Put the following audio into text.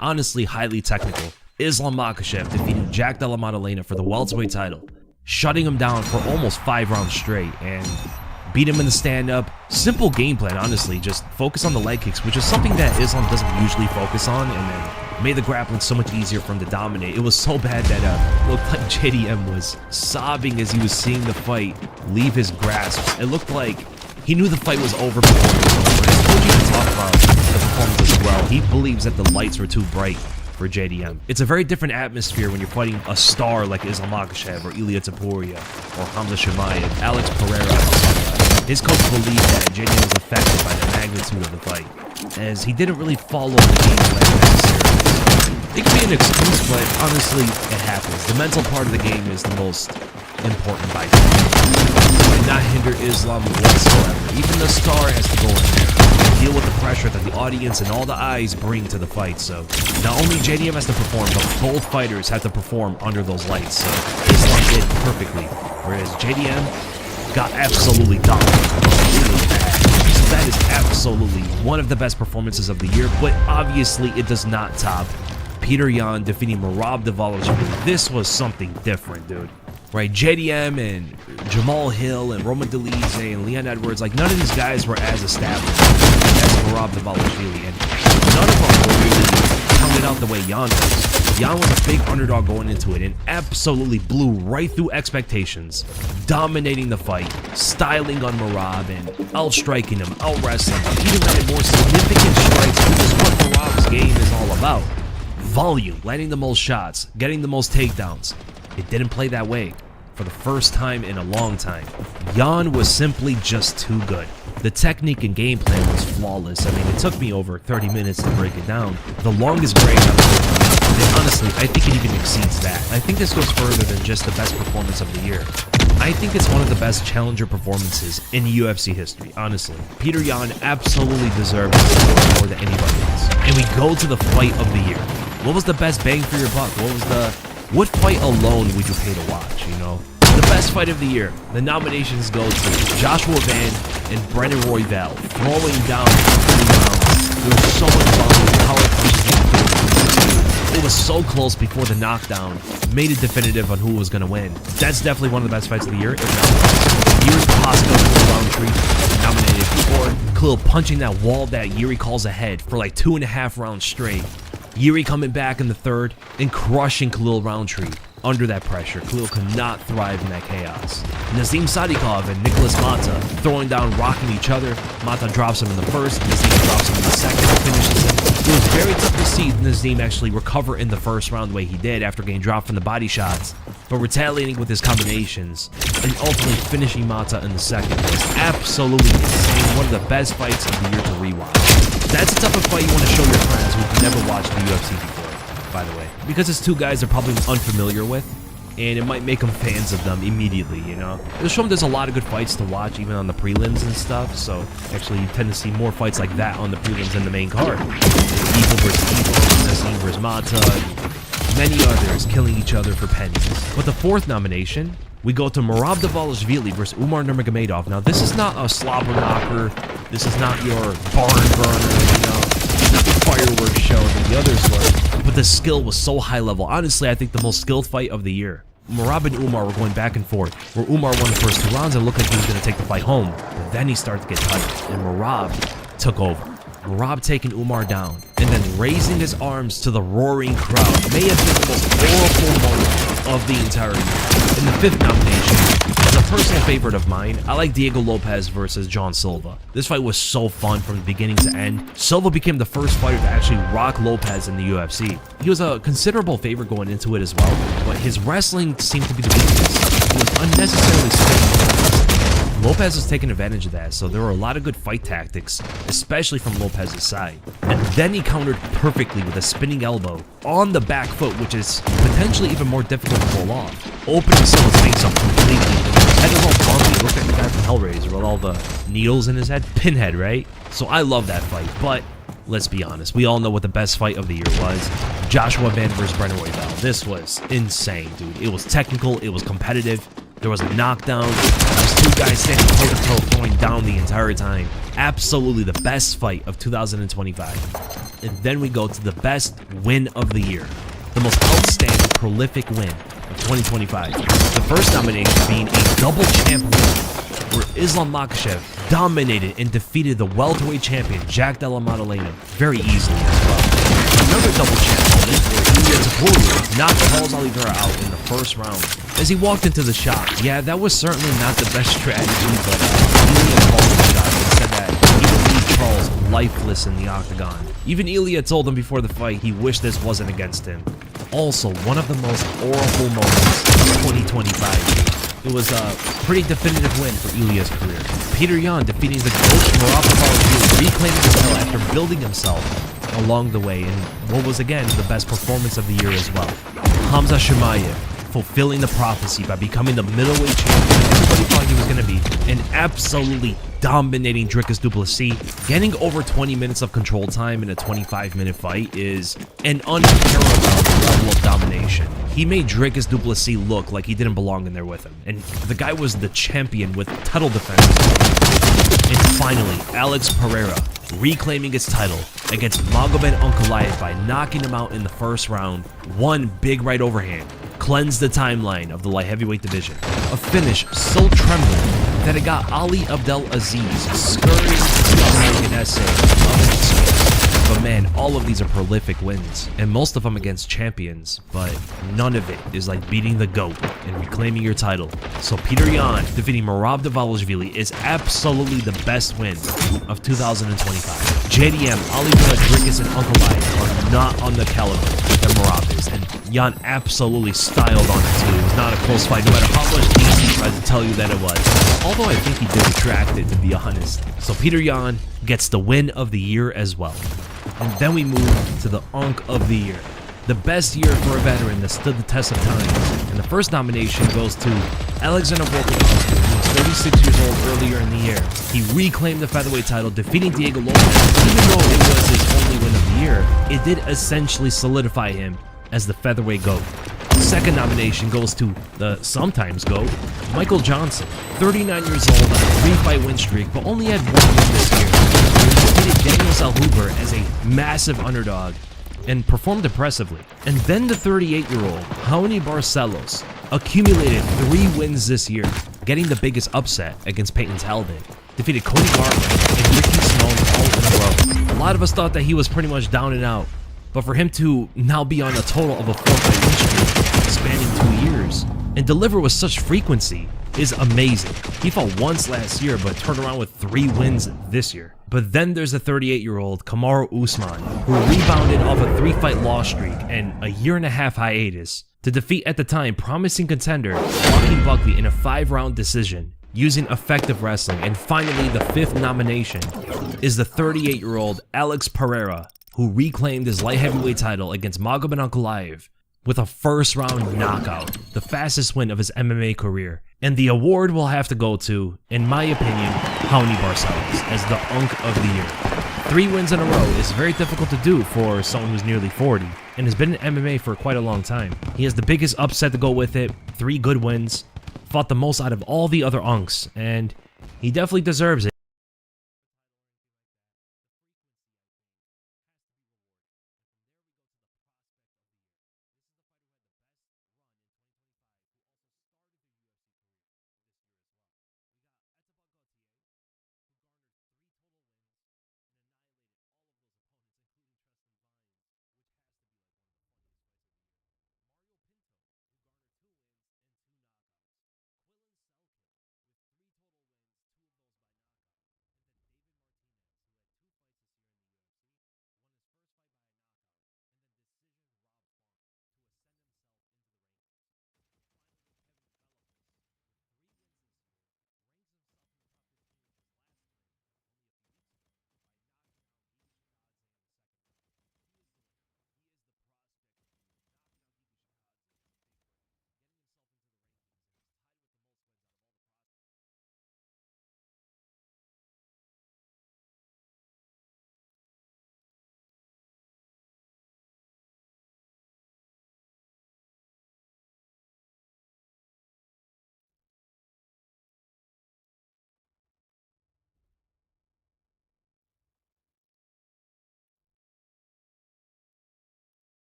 Honestly, highly technical. Islam Makhachev defeated Jack Della Maddalena for the welterweight title, shutting him down for almost 5 rounds straight, and beat him in the stand-up. Simple game plan, honestly. Just focus on the leg kicks, which is something that Islam doesn't usually focus on, and then made the grappling so much easier for him to dominate. It was so bad that it looked like JDM was sobbing as he was seeing the fight leave his grasp. It looked like he knew the fight was over before it was over. I told you to talk about the performance as well. He believes that the lights were too bright for JDM. It's a very different atmosphere when you're fighting a star like Islam Makhachev or Ilia Topuria or Hamza Chimaev, Alex Pereira. His coach believed that JDM was affected by the magnitude of the fight, as he didn't really follow the game plan necessarily. It can be an excuse, but honestly, it happens. The mental part of the game is the most important by far. And not hinder Islam whatsoever. Even the star has to go in there and deal with the pressure that the audience and all the eyes bring to the fight. So not only JDM has to perform, but both fighters have to perform under those lights. So Islam did perfectly, whereas JDM got absolutely dominated. Really bad. So that is absolutely one of the best performances of the year, but obviously it does not top Petr Yan defeating Merab Dvalishvili. This was something different, dude. Right, JDM and Jamal Hill and Roman Dolidze and Leon Edwards, like none of these guys were as established as Merab Dvalishvili, and none of them were really counted out the way Yan was. Yan was a big underdog going into it and absolutely blew right through expectations, dominating the fight, styling on Merab and out-striking him, out-wrestling him, even landed more significant strikes, which is what Merab's game is all about. Volume, landing the most shots, getting the most takedowns. It didn't play that way for the first time in a long time. Yan was simply just too good. The technique and game plan was flawless. I mean, it took me over 30 minutes to break it down. The longest break I've ever done. And honestly, I think it even exceeds that. I think this goes further than just the best performance of the year. I think it's one of the best challenger performances in UFC history, honestly. Petr Yan absolutely deserves it more than anybody else. And we go to the fight of the year. What was the best bang for your buck? What fight alone would you pay to watch, you know? The best fight of the year. The nominations go to Joshua Van and Brendan Royval throwing down for 3 rounds. There was so much volume, power punches. It was so close before the knockdown made it definitive on who was going to win. That's definitely one of the best fights of the year. Yuri Prochazka, Roundtree, nominated before. Khalil punching that wall that Yuri calls ahead for like 2.5 rounds straight. Yuri coming back in the third and crushing Khalil Roundtree under that pressure. Khalil could not thrive in that chaos. Nazim Sadikov and Nicholas Mata throwing down, rocking each other. Mata drops him in the first, Nazim drops him in the second, finishes him. It was very tough to see Nazim actually recover in the first round the way he did after getting dropped from the body shots, but retaliating with his combinations and ultimately finishing Mata in the second was absolutely insane. One of the best fights of the year to rewatch. That's the type of fight you want to show your friends who've never watched the UFC before, by the way. Because it's two guys they're probably unfamiliar with, and it might make them fans of them immediately, you know? It'll show them there's a lot of good fights to watch, even on the prelims and stuff, so actually you tend to see more fights like that on the prelims than the main card. Evil versus Evil, Nazim versus Mata, and many others killing each other for pennies. But the fourth nomination, we go to Merab Dvalishvili versus Umar Nurmagomedov. Now, this is not a slobber knocker. This is not your barn burner, you know, not the fireworks show that the others were. But the skill was so high level. Honestly, I think the most skilled fight of the year. Merab and Umar were going back and forth, where Umar won the first 2 rounds and looked like he was going to take the fight home. But then he started to get tight, and Merab took over. Merab taking Umar down, and then raising his arms to the roaring crowd may have been the most horrible moment of the entire year. In the fifth nomination, as a personal favorite of mine, I like Diego Lopez versus John Silva. This fight was so fun from the beginning to end. Silva became the first fighter to actually rock Lopez in the UFC. He was a considerable favorite going into it as well, but his wrestling seemed to be the weakness. He was unnecessarily spinning. Lopez was taking advantage of that, so there were a lot of good fight tactics, especially from Lopez's side. And then he countered perfectly with a spinning elbow on the back foot, which is potentially even more difficult to pull off, opening Silva's face up completely. His head was all bumpy. It looked like the guy from Hellraiser with all the needles in his head. Pinhead, right? So I love that fight, but let's be honest, we all know what the best fight of the year was. Joshua Van versus Brendan Royval. This was insane, dude. It was technical, it was competitive. There was a knockdown. There's 2 guys standing toe-to-toe throwing down the entire time. Absolutely the best fight of 2025. And then we go to the best win of the year. The most outstanding, prolific win of 2025. The first nomination being a double champ win, where Islam Makhachev dominated and defeated the welterweight champion Jack Della Maddalena very easily as well. Another double champ moment where Ilia Topuria knocked Charles Oliveira out in the first round as he walked into the shop. Yeah, that was certainly not the best strategy, but Ilia called the shot and said that he would leave Charles lifeless in the octagon. Even Ilia told him before the fight he wished this wasn't against him. Also, one of the most horrible moments of 2025. It was a pretty definitive win for Ilia's career. Petr Yan defeating the GOAT Merab Dvalishvili, reclaiming the title after building himself along the way in what was again the best performance of the year as well. Khamzat Chimaev fulfilling the prophecy by becoming the middleweight champion everybody thought he was going to be, and absolutely dominating Dricus du Plessis. Getting over 20 minutes of control time in a 25-minute fight is an unparalleled level of domination. He made Dricus du Plessis look like he didn't belong in there with him, and the guy was the champion with title defense. And finally, Alex Pereira reclaiming his title against Magomed Ankalaev by knocking him out in the first round. One big right overhand cleansed the timeline of the light heavyweight division. A finish so trembling that it got Ali Abdelaziz scurrying to make an essay of his. But man, all of these are prolific wins, and most of them against champions, but none of it is like beating the GOAT and reclaiming your title. So Petr Yan defeating Merab Dvalishvili is absolutely the best win of 2025. JDM, Oliveira, Dricus, and Ankalaev are not on the caliber that Merab is, and Yan absolutely styled on it too. It was not a close fight, no matter how much DC tried to tell you that it was. Although I think he did retract it, to be honest. So Petr Yan gets the win of the year as well. And then we move to the Unk of the Year. The best year for a veteran that stood the test of time. And the first nomination goes to Alexander Volkanovski, who was 36 years old earlier in the year. He reclaimed the featherweight title, defeating Diego Lopez. Even though it was his only win of the year, it did essentially solidify him as the featherweight GOAT. The second nomination goes to the sometimes GOAT, Michael Johnson. 39 years old on a 3-fight win streak, but only had 1 win this year. He defeated Daniel Zellhuber as a massive underdog and performed impressively. And then the 38-year-old Raoni Barcelos accumulated 3 wins this year, getting the biggest upset against Peyton Talbot. Defeated Cody Garbrandt and Ricky Simón all in a row. A lot of us thought that he was pretty much down and out, but for him to now be on a total of a 4-fight win streak spanning 2 years and deliver with such frequency is amazing. He fought once last year, but turned around with 3 wins this year. But then there's the 38-year-old Kamaru Usman, who rebounded off a 3-fight loss streak and a 1.5-year hiatus to defeat at the time promising contender Joaquin Buckley in a 5-round decision using effective wrestling. And finally, the 5th nomination is the 38-year-old Alex Pereira, who reclaimed his light heavyweight title against Magomed Ankalaev with a 1st-round knockout, the fastest win of his MMA career. And the award will have to go to, in my opinion, Raoni Barcelos as the Unk of the Year. 3 wins in a row is very difficult to do for someone who's nearly 40 and has been in MMA for quite a long time. He has the biggest upset to go with it, 3 good wins, fought the most out of all the other Unks, and he definitely deserves it.